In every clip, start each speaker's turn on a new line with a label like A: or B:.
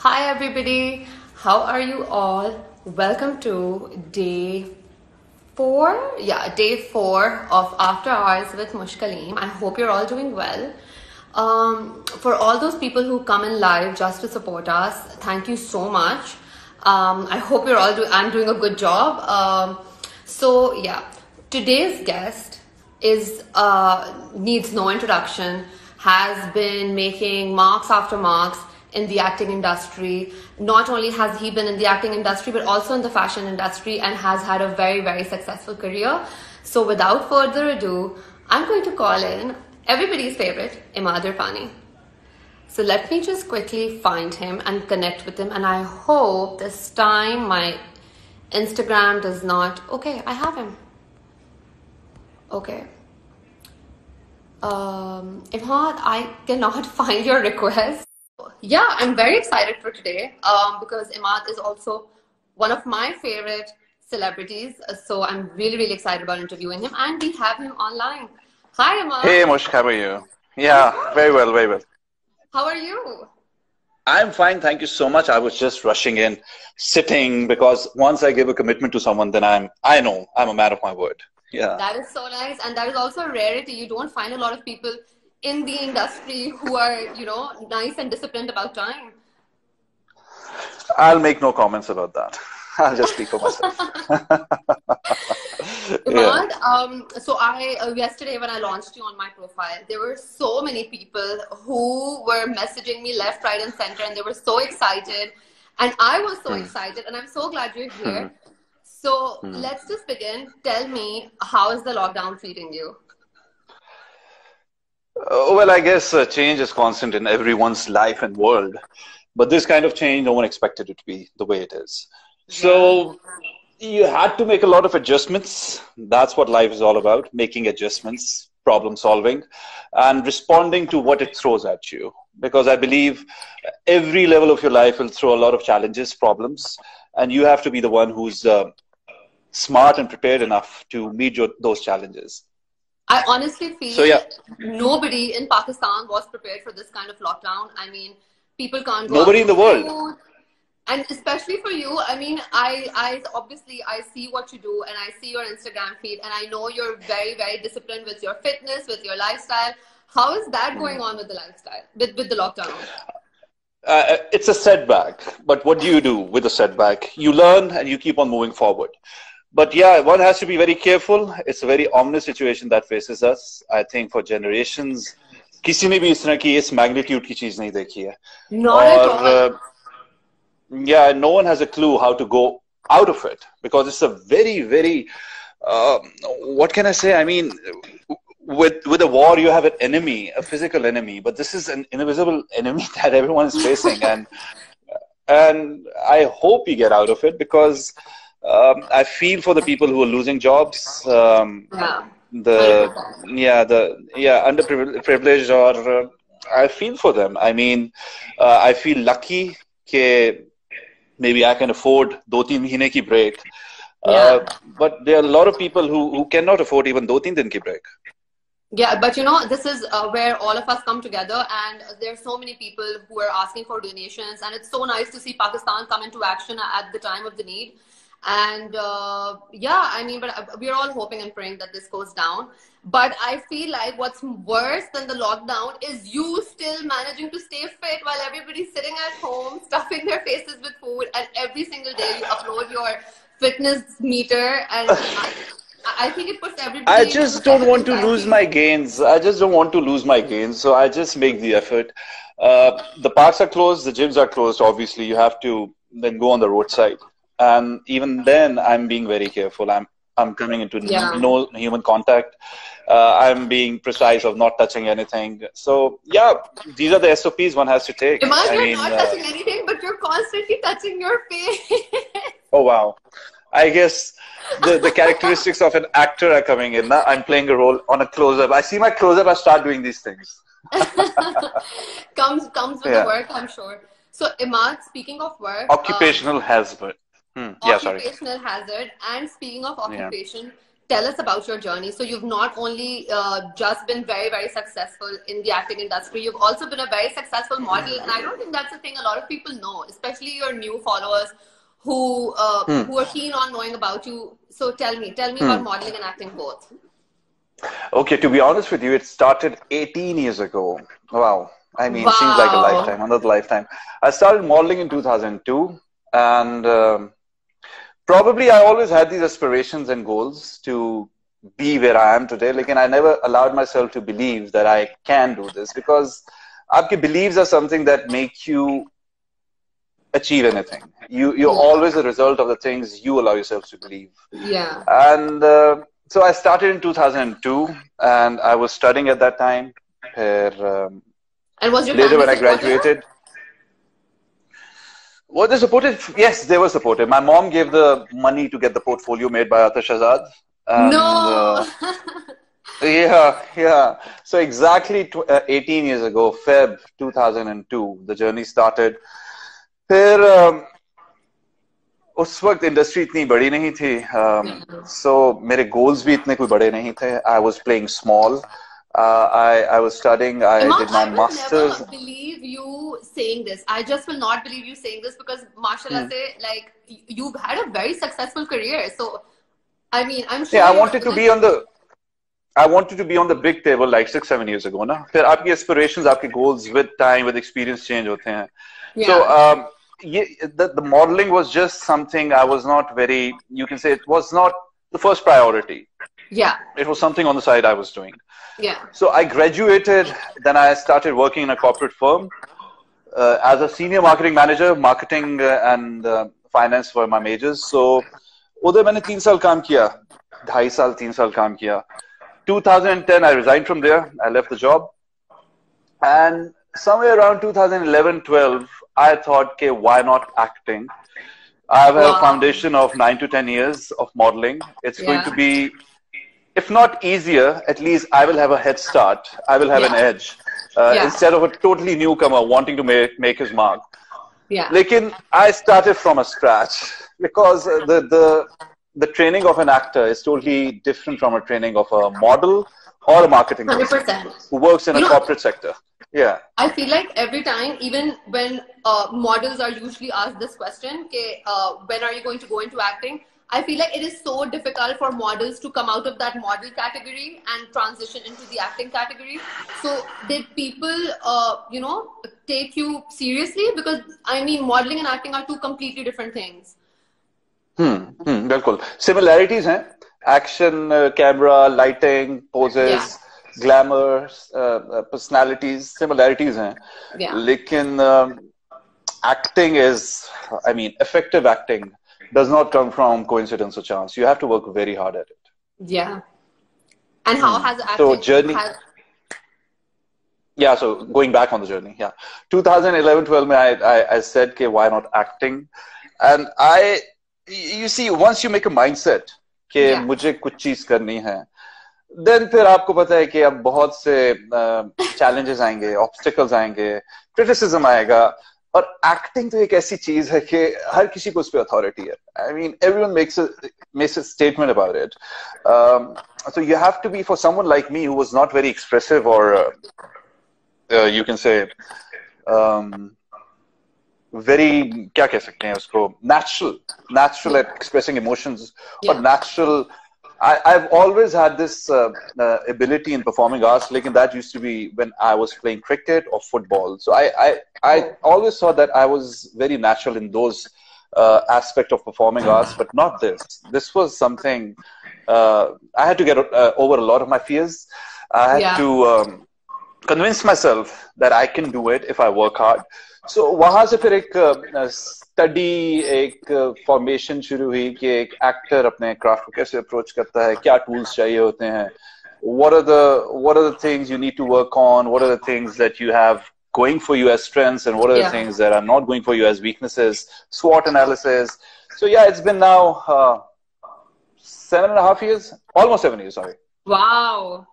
A: Hi everybody, how are you all? Welcome to day four. Yeah, day four of After Hours with Mushk Kaleem. I hope you're all doing well. For all those people who come in live just to support us, thank you so much. I hope you're all I'm doing a good job. So yeah, today's guest is needs no introduction, has been making marks after marks in the acting industry. Not only has he been in the acting industry, but also in the fashion industry, and has had a very, very successful career. So without further ado, I'm going to call in everybody's favorite, Irfani. So let me just quickly find him and connect with him. And I hope this time my Instagram does not... Okay, I have him. Okay. If not, I cannot find your request. Yeah, I'm very excited for today because Imad is also one of my favorite celebrities. So I'm really, really excited about interviewing him. And we have him online. Hi, Imad.
B: Hey, Mushk, how are you? Yeah, very well, very well.
A: How are you?
B: I'm fine, thank you so much. I was just rushing in, sitting, because once I give a commitment to someone, then I know I'm a man of my word. Yeah.
A: That is so nice. And that is also a rarity. You don't find a lot of people in the industry who are, nice and disciplined about time.
B: I'll make no comments about that. I'll just speak for myself.
A: Imad, so yesterday when I launched you on my profile, there were so many people who were messaging me left, right, and center, and they were so excited. And I was so excited, and I'm so glad you're here. So let's just begin. Tell me, how is the lockdown treating you?
B: Well, I guess change is constant in everyone's life and world. But this kind of change, no one expected it to be the way it is. So you had to make a lot of adjustments. That's what life is all about, making adjustments, problem solving, and responding to what it throws at you. Because I believe every level of your life will throw a lot of challenges, problems, and you have to be the one who's smart and prepared enough to meet those challenges.
A: I honestly feel nobody in Pakistan was prepared for this kind of lockdown. I mean, people can't go
B: Nobody in the world.
A: And especially for you, I mean, I obviously see what you do, and I see your Instagram feed, and I know you're very, very disciplined with your fitness, with your lifestyle. How is that going on with the lifestyle, with the lockdown?
B: It's a setback, but what do you do with a setback? You learn and you keep on moving forward. But yeah, one has to be very careful. It's a very ominous situation that faces us. I think for generations, किसी ने भी इस तरह की इस magnitude की चीज नहीं देखी है.
A: Not at all.
B: Yeah, no one has a clue how to go out of it, because it's a very, very, what can I say? I mean, with a war, you have an enemy, a physical enemy, but this is an invisible enemy that everyone is facing. And I hope we get out of it, because I feel for the people who are losing jobs, underprivileged, or I feel for them. I mean, I feel lucky that maybe I can afford 2-3 mahine ki break. But there are a lot of people who cannot afford even 2-3 din ki break.
A: Yeah, but this is where all of us come together, and there are so many people who are asking for donations, and it's so nice to see Pakistan come into action at the time of the need. And I mean, but we're all hoping and praying that this goes down. But I feel like what's worse than the lockdown is you still managing to stay fit while everybody's sitting at home, stuffing their faces with food, and every single day you upload your fitness meter. And I think it puts everybody...
B: I just don't want to lose my gains. I just don't want to lose my gains. So I just make the effort. The parks are closed. The gyms are closed. Obviously, you have to then go on the roadside. And even then, I'm being very careful. I'm coming into no human contact. I'm being precise of not touching anything. So, yeah, these are the SOPs one has to take.
A: You're not touching anything, but you're constantly touching your face.
B: Oh, wow. I guess the characteristics of an actor are coming in. Now I'm playing a role on a close-up. I see my close-up, I start doing these things.
A: comes with the work, I'm sure. So, Imad, speaking of work...
B: Occupational hazard.
A: Occupational hazard. And speaking of occupation, tell us about your journey. So you've not only just been very, very successful in the acting industry, you've also been a very successful model. And I don't think that's a thing a lot of people know, especially your new followers who are keen on knowing about you. So tell me about modeling and acting both.
B: Okay, to be honest with you, it started 18 years ago. Wow. I mean,
A: Wow.
B: seems like a lifetime, another lifetime. I started modeling in 2002, and probably I always had these aspirations and goals to be where I am today. Like, and I never allowed myself to believe that I can do this, because आपके beliefs are something that make you achieve anything. You're always a result of the things you allow yourself to believe.
A: Yeah.
B: And so I started in 2002, and I was studying at that time.
A: And was your
B: Later, when I
A: family supportive?
B: graduated, were they supportive? Yes, they were supportive. My mom gave the money to get the portfolio made by Aatish Azad. And,
A: No.
B: yeah. So exactly 18 years ago, Feb 2002, the journey started. फिर उस वक्त industry इतनी बड़ी नहीं थी, so मेरे goals भी इतने कोई बड़े नहीं थे. I was playing small. I was studying. I did my masters.
A: I will never believe you saying this. I just will not believe you saying this, because mashallah say, like, you've had a very successful career. So I mean, I'm sure.
B: Yeah, I wanted to be on the big table like 6-7 years ago. ना फिर आपकी aspirations, आपके goals with time, with experience change होते हैं.
A: Yeah.
B: So the modeling was just something I was not very, you can say it was not the first priority.
A: Yeah.
B: It was something on the side I was doing.
A: Yeah.
B: So I graduated, then I started working in a corporate firm as a senior marketing manager. Marketing and finance were my majors. So उधर मैंने 3 साल काम किया, 2.5 साल 3 साल काम किया. 2010 I resigned from there. I left the job, and somewhere around 2011-12 I thought, okay, why not acting? I have a foundation of 9 to 10 years of modeling. It's going to be, if not easier, at least I will have a head start. I will have an edge instead of a totally newcomer wanting to make his mark.
A: Yeah.
B: Lekin I started from a scratch, because the training of an actor is totally different from a training of a model or a marketing person
A: 100%.
B: who works in a corporate sector. Yeah.
A: I feel like every time, even when models are usually asked this question, okay, when are you going to go into acting? I feel like it is so difficult for models to come out of that model category and transition into the acting category. So did people, take you seriously? Because I mean, modeling and acting are two completely different things.
B: बिल्कुल. Similarities हैं. Action, camera, lighting, poses, glamour, personalities, similarities हैं.
A: Yeah.
B: लेकिन acting is, I mean, effective acting does not come from coincidence or chance. You have to work very hard at it.
A: Yeah. And how has acting...
B: So journey... Yeah, so going back on the journey, 2011-12 I said, okay, why not acting? And you see, once you make a mindset कि मुझे कुछ चीज करनी है, then फिर आपको पता है कि अब बहुत से challenges आएंगे, obstacles आएंगे, criticism आएगा, और acting तो एक ऐसी चीज है कि हर किसी को उस पे authority है. I mean, everyone makes a statement about it. So you have to be, for someone like me who was not very expressive, or you can say very, क्या कह सकते हैं उसको, natural at expressing emotions, or natural. I've always had this ability in performing arts, lekin that used to be when I was playing cricket or football. So I always thought that I was very natural in those aspect of performing arts, but not this. This was something I had to get over a lot of my fears. I had to convince myself that I can do it if I work hard. So वहाँ से फिर एक study, एक formation शुरू हुई कि एक actor अपने craft को कैसे approach करता है, क्या tools चाहिए होते हैं, what are the things you need to work on, what are the things that you have going for you as strengths, and what are the things that are not going for you as weaknesses, SWOT analysis. So it's been now 7.5 years, almost 7 years, sorry.
A: Wow.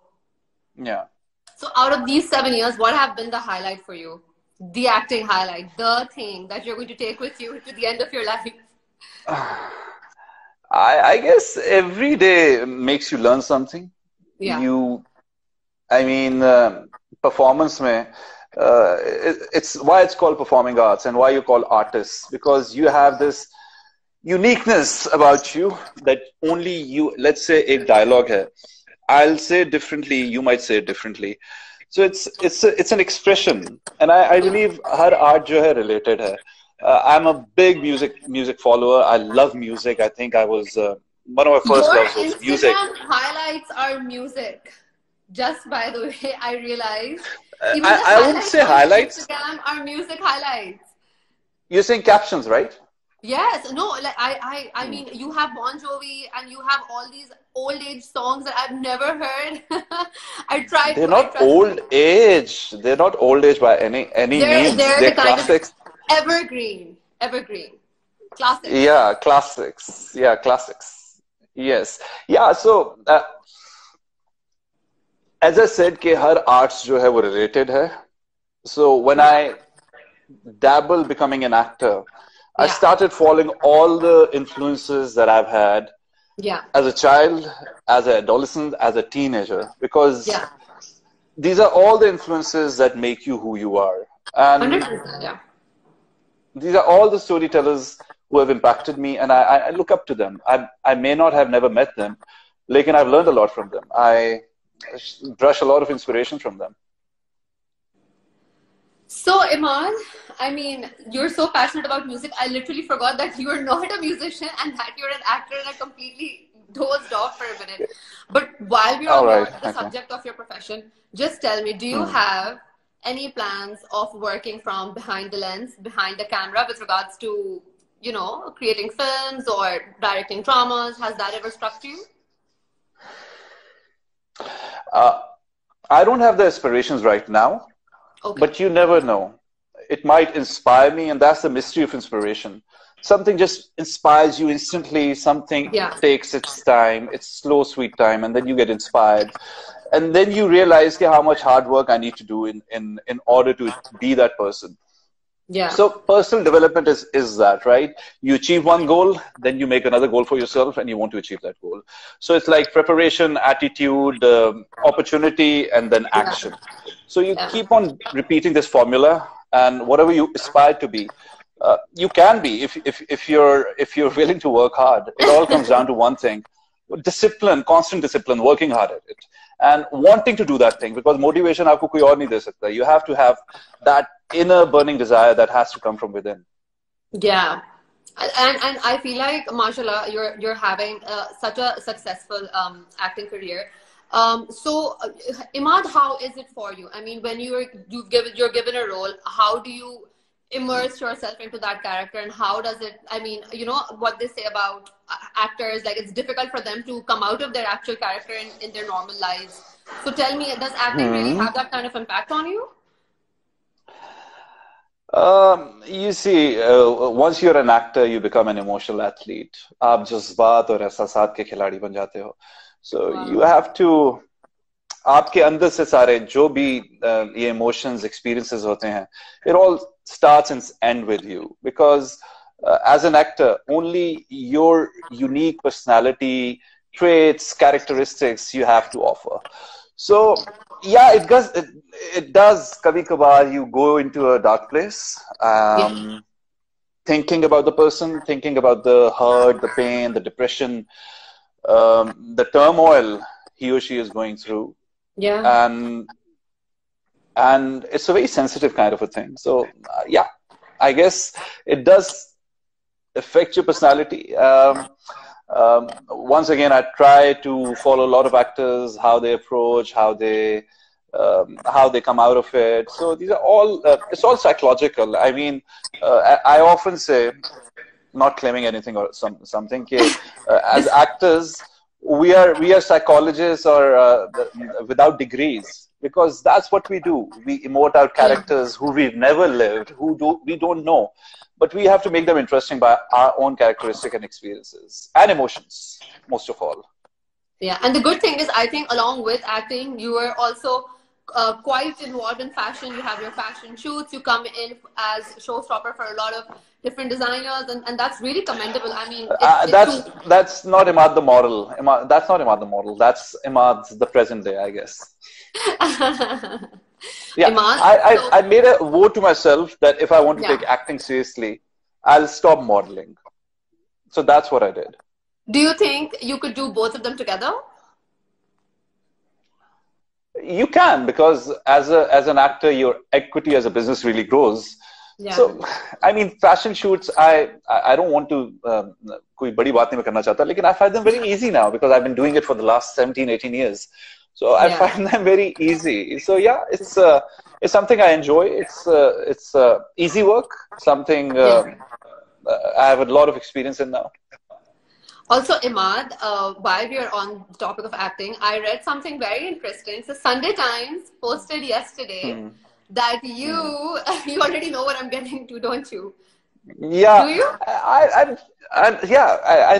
B: Yeah.
A: So out of these 7 years, what have been the highlight for you? The acting highlight, the thing that you're going to take with you to the end of your life?
B: I guess every day makes you learn something.
A: Yeah.
B: You, I mean, performance mein, it's why it's called performing arts and why you call artists, because you have this uniqueness about you that only you, let's say a dialogue hai. I'll say it differently, you might say it differently. So it's an expression, and I
A: Yeah.
B: believe her art jo hai related hai. I'm a big music follower. I love music. I think I was one of my first
A: Your
B: loves was music.
A: Instagram highlights are music. Just by the way, I realized even the
B: I wouldn't
A: highlights
B: say
A: on your
B: highlights.
A: Instagram are music highlights.
B: You're saying captions, right?
A: Yes, no, like I
B: Hmm.
A: mean, you have Bon Jovi and you have all these old age songs that I've never heard. I
B: They're not
A: trust you.
B: old age. They're not old age by any means.
A: They're the
B: They're
A: kind of
B: classics.
A: evergreen, classics.
B: Yeah, classics. Yeah, classics. Yes. Yeah. So as I said, कि हर arts जो है वो related है. So when
A: Yeah,
B: I dabble becoming an actor, I
A: yeah,
B: started following all the influences that I've had
A: yeah,
B: as a child, as an adolescent, as a teenager, because
A: yeah,
B: these are all the influences that make you who you are. And
A: 100%. Yeah.
B: these are all the storytellers who have impacted me, and I look up to them. I may not have never met them, like, and I've learned a lot from them. I brush a lot of inspiration from them.
A: So, Iman, I mean, you're so passionate about music. I literally forgot that you're not a musician and that you're an actor, and I completely dozed off for a minute. But while we're
B: All
A: on
B: right.
A: the
B: Okay.
A: subject of your profession, just tell me, do you
B: Hmm.
A: have any plans of working from behind the lens, behind the camera, with regards to, creating films or directing dramas? Has that ever struck you?
B: Uh, I don't have the aspirations right now,
A: Okay.
B: but you never know. It might inspire me, and that's the mystery of inspiration. Something just inspires you instantly, something
A: Yeah.
B: takes its time, its slow, sweet time, and then you get inspired. And then you realize okay, how much hard work I need to do in order to be that person.
A: Yeah.
B: So personal development is that, right? You achieve one goal, then you make another goal for yourself, and you want to achieve that goal. So it's like preparation, attitude, opportunity, and then
A: Yeah.
B: action. So you
A: Yeah.
B: keep on repeating this formula, and whatever you aspire to be, you can be if you're willing to work hard. It all comes down to one thing: discipline, constant discipline, working hard at it, and wanting to do that thing. Because motivation आपको कोई और नहीं दे सकता. You have to have that inner burning desire that has to come from within.
A: Yeah. And I feel like, mashallah, you're having such a successful acting career. So, Imad, how is it for you? I mean, when you're given a role, how do you immerse yourself into that character, and how does it? I mean, you know what they say about actors, like it's difficult for them to come out of their actual character in their normal lives. So, tell me, does acting really
B: Hmm.
A: have that kind of impact on you?
B: You see, once you're an actor, you become an emotional athlete. आप जज्बात और एहसासात के खिलाड़ी बन जाते हो. So you
A: Wow.
B: have to आपके अंदर से सारे जो भी ये emotions, experiences होते हैं, it all starts and end with you because as an actor, only your unique personality, traits, characteristics you have to offer. So yeah, it does. Kabhi kabhar you go into a dark place,
A: Yeah.
B: thinking about the person, thinking about the hurt, the pain, the depression, the turmoil he or she is going through,
A: Yeah.
B: and it's a very sensitive kind of a thing. So yeah, I guess it does affect your personality. Once again, I try to follow a lot of actors, how they approach, how they come out of it. So these are all it's all psychological. I mean, I often say, not claiming anything or something, as actors, we are psychologists or without degrees because that's what we do. We emote out
A: Yeah.
B: characters who we've never lived, we don't know, but we have to make them interesting by our own characteristic and experiences and emotions, most of all.
A: Yeah, and the good thing is, I think along with acting, you were also quite involved in fashion. You have your fashion shoots. You come in as showstopper for a lot of different designers, and that's really commendable. I mean, it's too.
B: That's not Imad the model. That's not Imad the model. That's Imad's the present day, I guess. Yeah,
A: Imad,
B: I made a vote to myself that if I want to take acting seriously, I'll stop modeling. So that's what I did.
A: do you think you could do both of them together?
B: You can, because as an actor, your equity as a business really grows.
A: Yeah.
B: So, I mean, fashion shoots, I don't want to कोई बड़ी बात नहीं मैं करना चाहता, लेकिन I find them very easy now because I've been doing it for the last 17, 18 years. So I find them very easy. So yeah, it's something I enjoy. It's easy work, something I have a lot of experience in now.
A: Also, Imad, while we are on the topic of acting, I read something very interesting. So Sunday Times posted yesterday that you already know what I'm getting to, don't you?
B: Yeah.
A: Do you?
B: I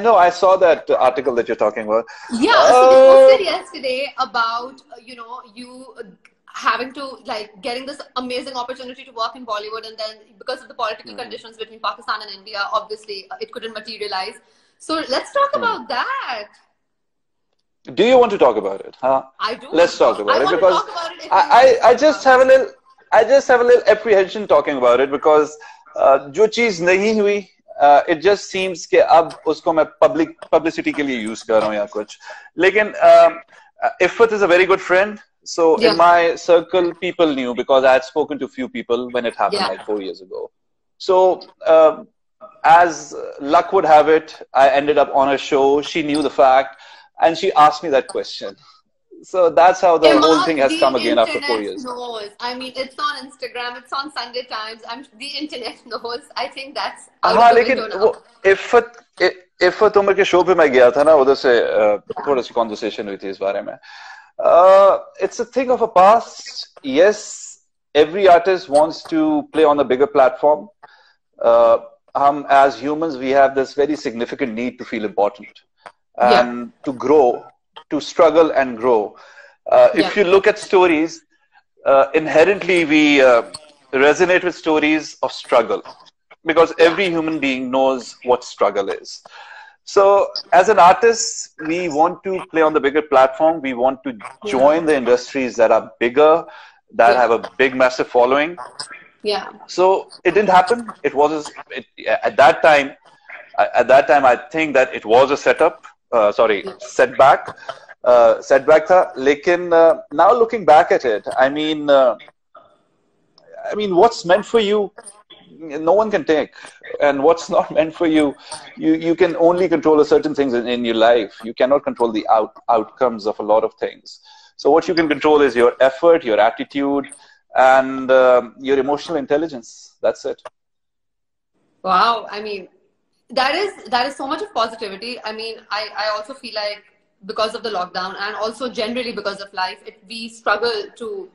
B: know. I saw that article that you're talking about.
A: Yeah. So they posted yesterday about you having to getting this amazing opportunity to work in Bollywood, and then because of the political conditions between Pakistan and India, obviously it couldn't materialize. So let's talk about that.
B: Do you want to talk about it? Huh?
A: I do.
B: Let's talk about it because
A: I
B: just have a little apprehension talking about it because जो चीज नहीं हुई, it just seems कि अब उसको मैं publicity के लिए use कर रहा हूँ या कुछ. लेकिन Ifat is a very good friend, so in my circle people knew because I had spoken to few people when it happened like 4 years ago. So as luck would have it, I ended up on her show. She knew the fact, and she asked me that question. So that's how the whole thing has come again after 4 years.
A: Knows. I mean, it's on Instagram. It's on Sunday Times. The internet knows. I think that's.
B: हाँ, लेकिन वो इफ़त उमर के show पे मैं गया था ना, उधर से थोड़ा सी conversation हुई थी इस बारे में. It's a thing of a past. Yes, every artist wants to play on a bigger platform. As humans, we have this very significant need to feel important and to grow, to struggle and grow. If you look at stories, inherently we resonate with stories of struggle because every human being knows what struggle is. So as an artist, we want to play on the bigger platform. We want to join the industries that are bigger, that have a big, massive following.
A: Yeah. So
B: it didn't happen. At that time, I think that it was a setback. Setback tha. Lekin now looking back at it, I mean, what's meant for you, no one can take, and what's not meant for you, you can only control certain things in your life. You cannot control the outcomes of a lot of things. So what you can control is your effort, your attitude, and your emotional intelligence. That's it.
A: Wow. I mean, that is so much of positivity. I mean, I also feel like because of the lockdown and also generally because of life, we struggle to,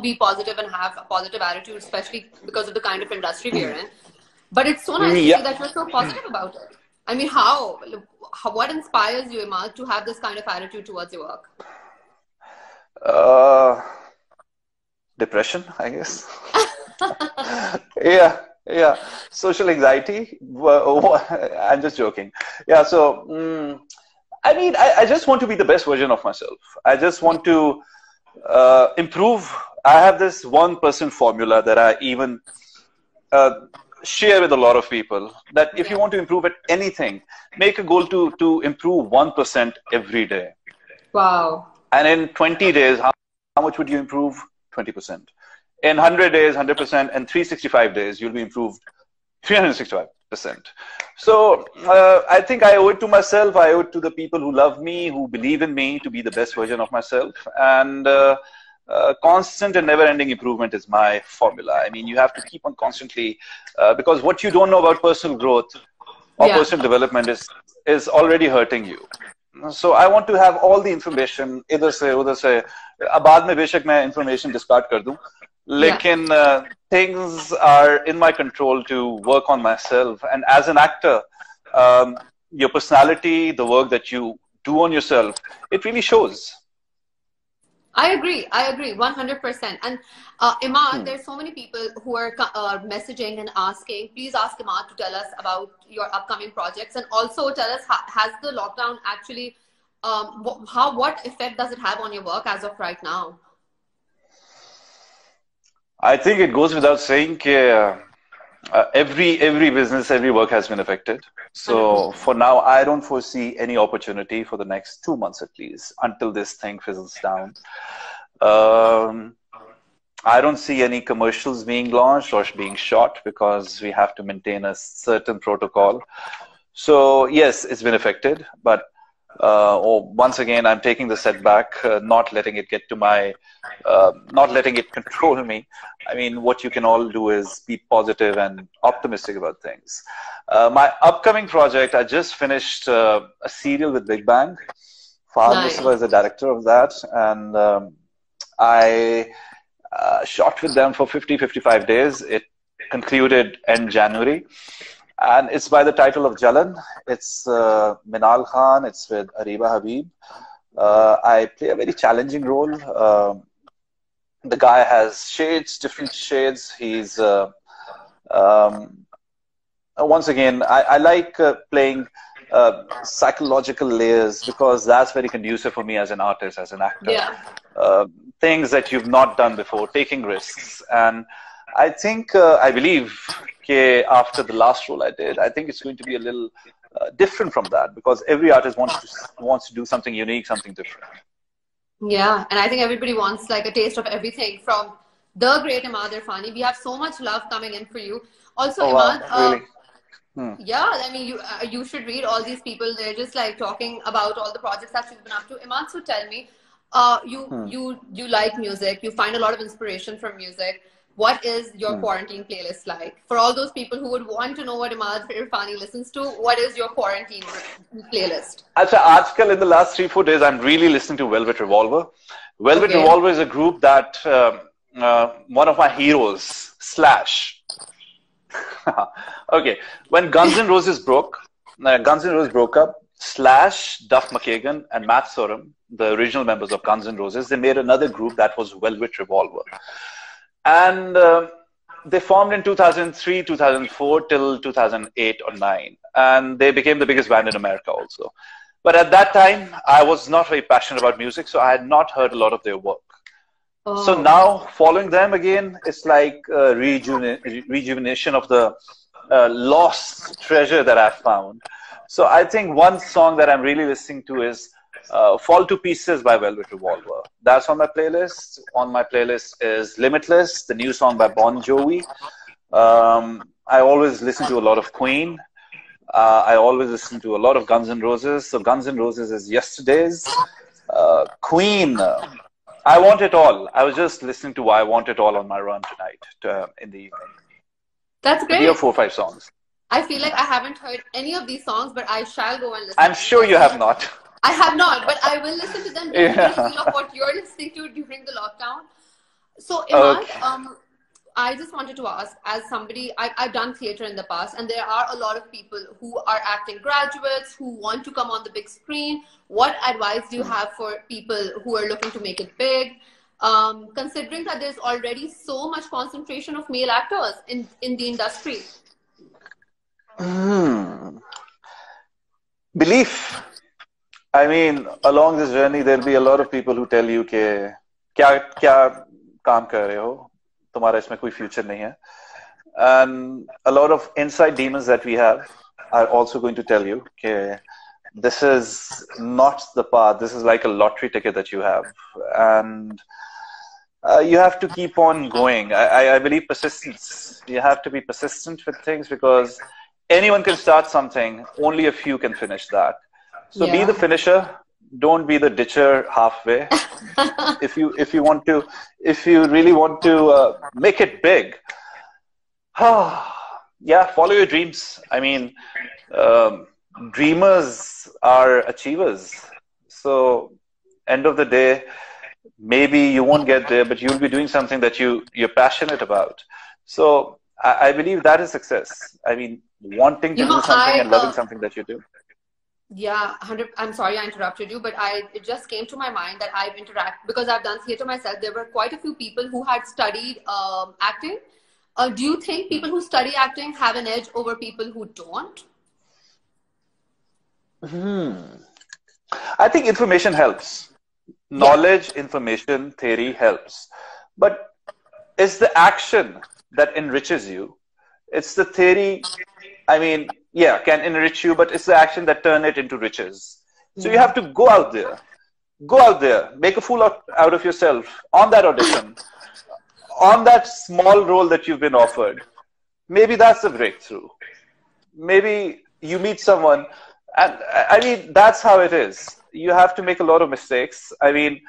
A: be positive and have a positive attitude, especially because of the kind of industry we're in. But it's so nice to see that you're so positive about it. I mean, what inspires you, Imad, to have this kind of attitude towards your work?
B: Depression, I guess. Yeah. Social anxiety. I'm just joking. Yeah. So, I mean, I just want to be the best version of myself. I just want to improve. I have this 1% formula that I even share with a lot of people. That if you want to improve at anything, make a goal to improve 1% every day.
A: Wow.
B: And in 20 days, how much would you improve? 20%. In 100 days, 100%, and 365 days, you'll be improved 365%. So I think I owe it to myself. I owe it to the people who love me, who believe in me to be the best version of myself. And constant and never-ending improvement is my formula. I mean, you have to keep on constantly, because what you don't know about personal growth or personal development is already hurting you. So I want to have all the information, इधर से उधर से. बाद में बेशक मैं information discard कर दूं, लेकिन things are in my control to work on myself. And as an actor, your personality, the work that you do on yourself, it really shows.
A: I agree 100%. And Imad,
B: Hmm.
A: there's so many people who are messaging and asking, please ask Imad to tell us about your upcoming projects, and also tell us, has the lockdown actually, what effect does it have on your work as of right now?
B: I think it goes without saying every business, every work has been affected. So
A: 100%.
B: for now, I don't foresee any opportunity for the next 2 months at least until this thing fizzles down. Um, I don't see any commercials being launched or being shot because we have to maintain a certain protocol. So yes, it's been affected, but once again, I'm taking the setback, not letting it get to not letting it control me. I mean, what you can all do is be positive and optimistic about things. My upcoming project, I just finished a serial with Big Bang. Fahad Mustafa
A: Nice.
B: is the director of that, and I shot with them for 50, 55 days. It concluded end January. And it's by the title of Jalan. It's Minal Khan. It's with Ariba Habib. I play a very challenging role. The guy has shades, different shades. He's um, once again, I like playing psychological layers because that's very conducive for me as an artist, as an actor.
A: Yeah.
B: Uh, Things that you've not done before, taking risks. And I believe after the last role I did, I think it's going to be a little different from that because every artist wants to do something unique, something different.
A: Yeah, and I think everybody wants like a taste of everything from the great Imad Irfani. We have so much love coming in for you. Also,
B: Oh
A: Imad,
B: wow, really? Hmm.
A: yeah, I mean, you should read all these people. They're just like talking about all the projects that you've been up to. Imad, so tell me,
B: Hmm.
A: you like music. You find a lot of inspiration from music. What is your
B: Hmm.
A: quarantine playlist like? For all those people who would want to know what Imad Irfani listens to, what is your quarantine playlist?
B: Acha, आजकल in the last 3, 4 days, I'm really listening to Velvet Revolver. Velvet
A: Okay.
B: Revolver is a group that one of my heroes, Slash. Okay, when Guns N' Roses broke up, Slash, Duff McKagan, and Matt Sorum, the original members of Guns N' Roses, they made another group that was Velvet Revolver. And they formed in 2003, 2004 till 2008 or 9. And they became the biggest band in America also. But at that time, I was not very passionate about music, so I had not heard a lot of their work. So
A: Oh,
B: now, following them again, it's like a rejuvenation of the lost treasure that I found. So I think one song that I'm really listening to is Fall to Pieces by Velvet Revolver. That's on my playlist. On my playlist is Limitless, the new song by Bon Jovi. I always listen to a lot of Queen. I always listen to a lot of Guns N' Roses. So Guns N' Roses is yesterday's. Queen. I Want It All. I was just listening to I Want It All on my run tonight in the evening.
A: that's
B: There are
A: great.
B: 4, 5 songs.
A: I feel like I haven't heard any of these songs, but I shall go and listen
B: I'm
A: to them.
B: sure you
A: Also,
B: have not.
A: I have not, but I will listen to them just to get a feel of
B: Yeah.
A: what you're listening to during the lockdown. So, Imad,
B: Okay.
A: I just wanted to ask, as somebody, I've done theater in the past, and there are a lot of people who are acting graduates who want to come on the big screen. What advice do you have for people who are looking to make it big? Considering that there's already so much concentration of male actors in the industry.
B: Hmm. Belief. I mean, along this journey, there'll be a lot of people who tell you कि क्या क्या काम कर रहे हो तुम्हारा इसमें कोई future नहीं है. And a lot of inside demons that we have are also going to tell you कि this is not the path. This is like a lottery ticket that you have, and you have to keep on going. I believe persistence. You have to be persistent with things because anyone can start something. Only a few can finish that. So be the
A: Yeah.
B: finisher. Don't be the ditcher halfway. If you really want to make it big, yeah, follow your dreams. I mean, um, dreamers are achievers. So, end of the day, maybe you won't get there, but you'll be doing something that you're passionate about. So, I believe that is success. I mean, wanting to
A: You
B: do
A: know,
B: something and loving something that you do.
A: Yeah, 100. I'm sorry I interrupted you, but it just came to my mind that I've interacted because I've done theater myself. There were quite a few people who had studied acting. Do you think people who study acting have an edge over people who don't?
B: I think information helps.
A: Yeah,
B: Knowledge, information, theory helps. But it's the action that enriches you. It's the theory, I mean, yeah, can enrich you, but it's the action that turn it into riches. So you
A: yeah,
B: have to go out there, make a fool out of yourself on that audition, on that small role that you've been offered. Maybe that's the breakthrough. Maybe you meet someone, and I mean, that's how it is. You have to make a lot of mistakes. I mean,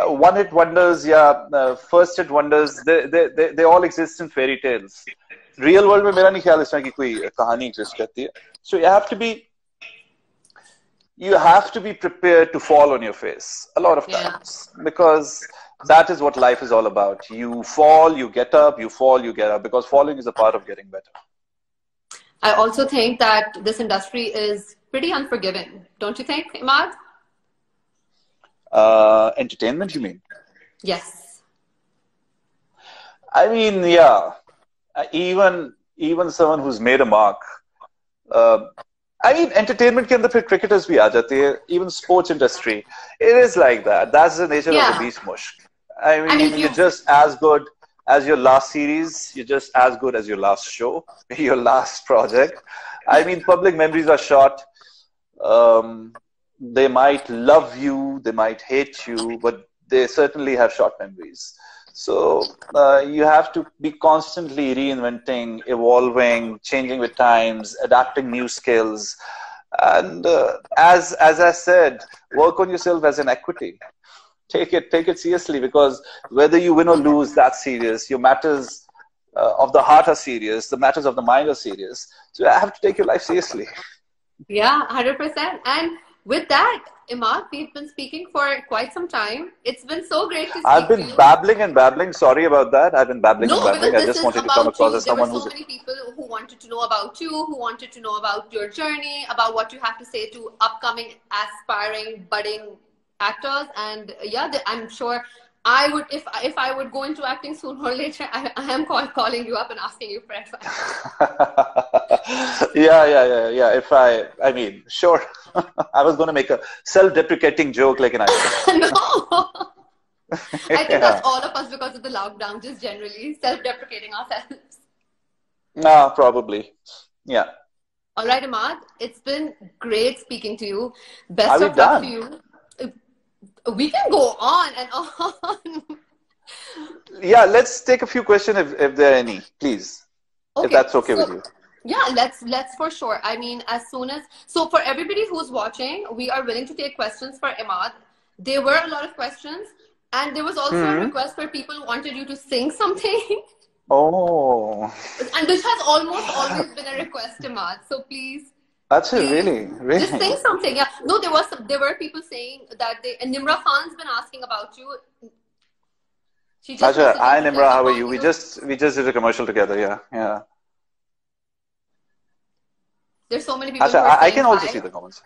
B: one hit wonders, yeah, first hit wonders, they all exist in fairy tales. Real world में मेरा नहीं ख्याल इसमें कि कोई कहानी exist करती है. So you have to be prepared to fall on your face a lot of
A: yeah.
B: times, because that is what life is all about. You fall, you get up, you fall, you get up, because falling is a part of getting better.
A: I also think that this industry is pretty unforgiving. Don't you think, Imad?
B: Entertainment, you mean?
A: Yes.
B: I mean, yeah. Even someone who's made a mark. Uh, I mean, entertainment के अंदर फिर cricketers भी आ जाते हैं. Even sports industry, it is like that. That's the nature of the
A: Yeah.
B: beast, Mushk. I
A: I mean,
B: mean, you're just as good as your last series. You're just as good as your last show, your last project. I mean, public memories are short. They might love you, they might hate you, but they certainly have short memories. So you have to be constantly reinventing, evolving, changing with times, adapting new skills, and as I said, work on yourself as an equity. Take it seriously, because whether you win or lose, that's serious. Your matters of the heart are serious. The matters of the mind are serious. So you have to take your life seriously.
A: Yeah, 100%. And with that, Imad, we've been speaking for quite some time. It's been so great to
B: I've
A: speak to
B: been
A: you.
B: babbling and babbling. Sorry about that. I've been babbling and
A: No, because
B: babbling. I
A: this
B: just
A: is
B: wanted to come
A: about
B: across
A: you.
B: as
A: There were
B: someone
A: so
B: who's.
A: many people who wanted to know about you, who wanted to know about your journey, about what you have to say to upcoming, aspiring, budding actors. And yeah, I'm sure I would, if I would go into acting sooner or later, I am calling you up and asking you for advice.
B: Yeah. I mean, sure. I was going to make a self-deprecating joke like an iPhone.
A: No. I think
B: Yeah.
A: that's all of us because of the lockdown, just generally self-deprecating ourselves.
B: No, probably. Yeah.
A: All right, Imad, it's been great speaking to you.
B: Are
A: Best
B: we
A: of luck to
B: done?
A: you. We can go on and on.
B: Yeah, let's take a few questions if there are any, please. If
A: Okay,
B: that's okay with
A: so
B: you.
A: yeah, let's for sure. I mean, as soon as so for everybody who's watching, we are willing to take questions for Imad. There were a lot of questions, and there was also a
B: Hmm.
A: request where people wanted you to sing something.
B: Oh,
A: And this has almost always been a request, Imad. So please,
B: that's it,
A: please,
B: really,
A: just
B: really.
A: sing something. Yeah. No, there were people saying that and Nimra Khan's been asking about you. She just
B: Acha,
A: messaged me
B: hi
A: to
B: Nimra,
A: check
B: how
A: up
B: are
A: on
B: you? We
A: you.
B: just did a commercial together. Yeah, yeah.
A: There's so many people
B: Acha,
A: who are
B: I
A: saying
B: can also see
A: hi.
B: the comments.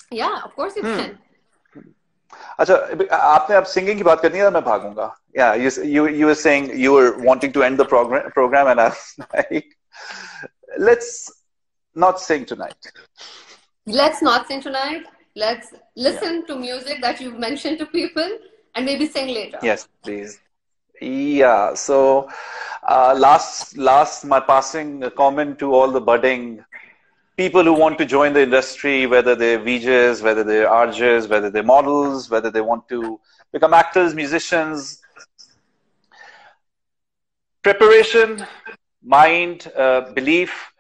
A: Yeah, of course you
B: Hmm.
A: can.
B: अच्छा आपने अब singing की बात करनी है मैं भागूंगा yeah you were saying you were wanting to end the program and I was like let's not sing tonight.
A: Let's not sing tonight. Let's
B: Yeah,
A: listen to music that you've mentioned to people and maybe sing later.
B: yes please. Yeah, so last my passing comment to all the budding people who want to join the industry, whether they're VJs, whether they're RJs, whether they're models, whether they want to become actors, musicians. Preparation, mind, belief,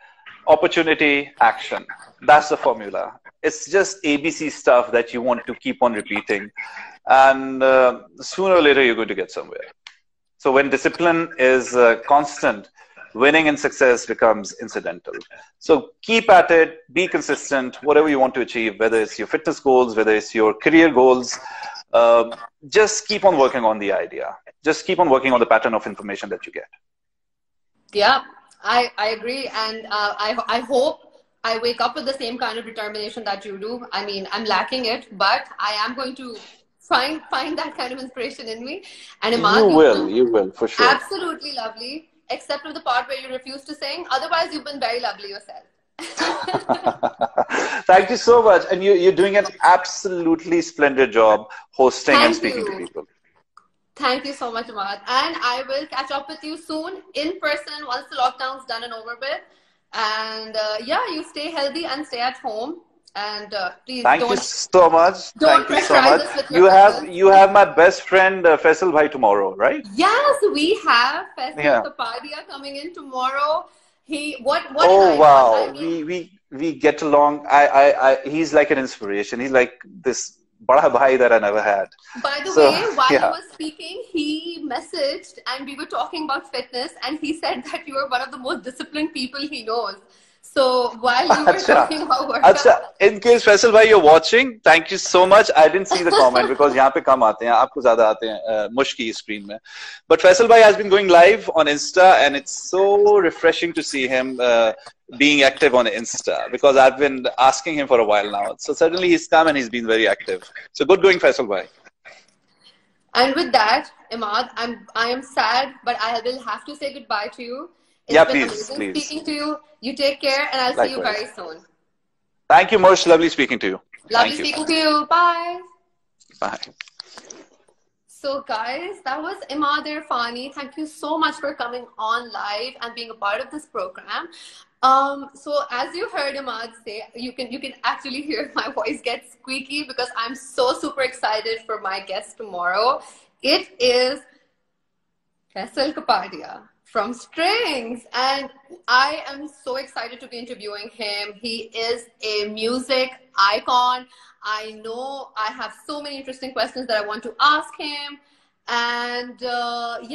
B: opportunity, action. That's the formula. It's just ABC stuff that you want to keep on repeating. And sooner or later, you're going to get somewhere. So when discipline is constant, winning and success becomes incidental. So keep at it, be consistent, whatever you want to achieve, whether it's your fitness goals, whether it's your career goals, just keep on working on the idea. Just keep on working on the pattern of information that you get.
A: Yeah, I agree. And I hope I wake up with the same kind of determination that you do. I mean, I'm lacking it, but I am going to find that kind of inspiration in me. And Imad,
B: You will, for sure.
A: absolutely lovely, except for the part where you refuse to sing. Otherwise, you've been very lovely yourself.
B: Thank you so much. And you're doing an absolutely splendid job hosting and
A: Thank
B: speaking to
A: you.
B: people.
A: Thank you so much, Imad. And I will catch up with you soon in person once the lockdown's done and over with. And yeah, you stay healthy and stay at home. And please
B: Thank you so much.
A: don't
B: Thank you so
A: pressurize
B: much.
A: us with your presence.
B: You have my best friend Faisal Bhai tomorrow, right?
A: Yes, we have Faisal
B: Yeah.
A: Kapadia coming in tomorrow. What a
B: Oh
A: night. I
B: wow.
A: mean,
B: We get along. He's like an inspiration. He's like this bada bhai that I never had.
A: by the
B: So
A: way, while you
B: yeah.
A: were speaking, he messaged and we were talking about fitness, and he said that you are one of the most disciplined people he knows. So while you were
B: Acha.
A: talking about
B: Acha.
A: workout,
B: In case Faisal bhai you're watching, thank you so much. I didn't see the comment because यहाँ पे कम आते हैं, आपको ज़्यादा आते हैं मुश्क की screen में. But Faisal bhai has been going live on Insta, and it's so refreshing to see him being active on Insta, because I've been asking him for a while now. So suddenly he's come and he's been very active. So good going, Faisal bhai.
A: and with that, Imad, I am sad, but I will have to say goodbye to you. It's
B: Yeah,
A: been
B: please,
A: amazing
B: please.
A: speaking to you. You take care, and I'll see you
B: Likewise.
A: very soon.
B: Thank you, Mushk. Lovely speaking to you.
A: Lovely
B: Thank you.
A: speaking to you. Bye.
B: Bye.
A: So guys, that was Imad Irfani. Thank you so much for coming on live and being a part of this program. So as you heard Imad say, you can actually hear my voice get squeaky because I'm so super excited for my guest tomorrow. It is Faisal Kapadia from Strings, and I am so excited to be interviewing him. He is a music icon. I know I have so many interesting questions that I want to ask him. And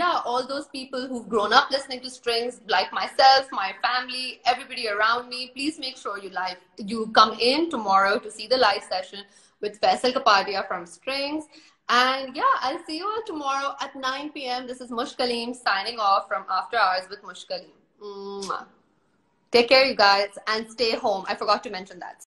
A: yeah, all those people who've grown up listening to Strings, like myself, my family, everybody around me, please make sure you come in tomorrow to see the live session with Faisal Kapadia from Strings. And yeah, I'll see you all tomorrow at 9 p.m. This is Mushk Kaleem signing off from After Hours with Mushk Kaleem. Mwah. Take care, you guys, and stay home. I forgot to mention that.